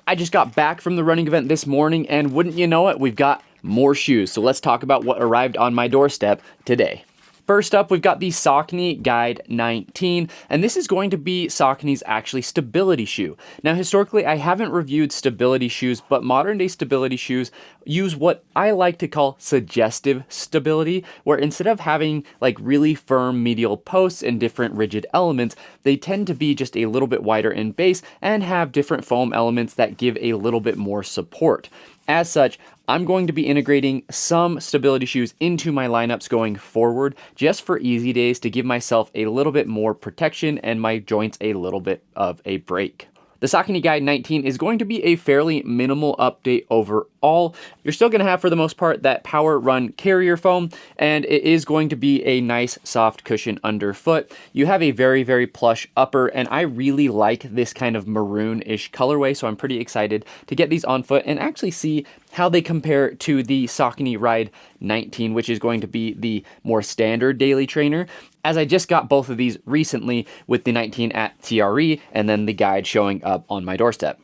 I just got back from the running event this morning, and wouldn't you know it, we've got more shoes. So let's talk about what arrived on my doorstep today. First up, we've got the Saucony Guide 19, and this is going to be Saucony's actually stability shoe. Now, historically, I haven't reviewed stability shoes, but modern day stability shoes use what I like to call suggestive stability, where instead of having like really firm medial posts and different rigid elements, they tend to be just a little bit wider in base and have different foam elements that give a little bit more support. As such, I'm going to be integrating some stability shoes into my lineups going forward, just for easy days to give myself a little bit more protection and my joints a little bit of a break. The Saucony Guide 19 is going to be a fairly minimal update overall. You're still going to have, for the most part, that Power Run carrier foam, and it is going to be a nice soft cushion underfoot. You have a very, very plush upper, and I really like this kind of maroon-ish colorway, so I'm pretty excited to get these on foot and actually see how they compare to the Saucony Ride 19, which is going to be the more standard daily trainer, as I just got both of these recently with the 19 at TRE and then the Guide showing up on my doorstep.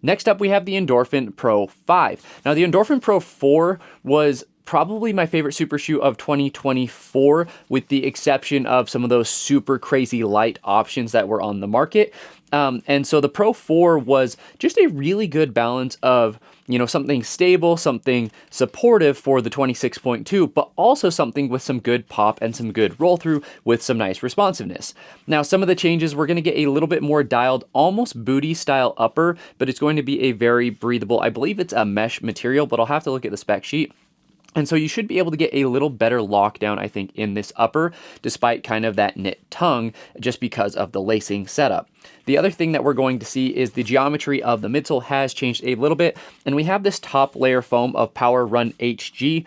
Next up, we have the Endorphin Pro 5. Now, the Endorphin Pro 4 was probably my favorite super shoe of 2024, with the exception of some of those super crazy light options that were on the market. And so the Pro 4 was just a really good balance of, you know, something stable, something supportive for the 26.2, but also something with some good pop and some good roll through with some nice responsiveness. Now, some of the changes, we're going to get a little bit more dialed, almost booty style upper, but it's going to be a very breathable, I believe it's a mesh material, but I'll have to look at the spec sheet. And so you should be able to get a little better lockdown, I think, in this upper, despite kind of that knit tongue, just because of the lacing setup. The other thing that we're going to see is the geometry of the midsole has changed a little bit, and we have this top layer foam of Power Run HG.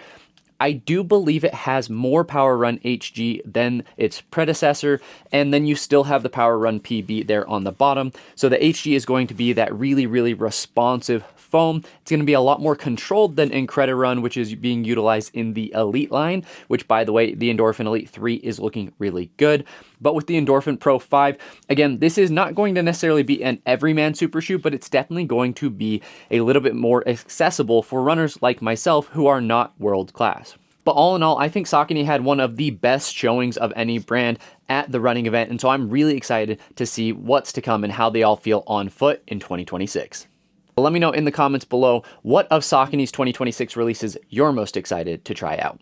I do believe it has more Power Run HG than its predecessor, and then you still have the Power Run PB there on the bottom. So the HG is going to be that really, really responsive foam. It's going to be a lot more controlled than Incredi-Run, which is being utilized in the Elite line, which, by the way, the Endorphin Elite 3 is looking really good. But with the Endorphin Pro 5, again, this is not going to necessarily be an everyman super shoe, but it's definitely going to be a little bit more accessible for runners like myself who are not world class. But all in all, I think Saucony had one of the best showings of any brand at the running event, and so I'm really excited to see what's to come and how they all feel on foot in 2026. Let me know in the comments below what of Saucony's 2026 releases you're most excited to try out.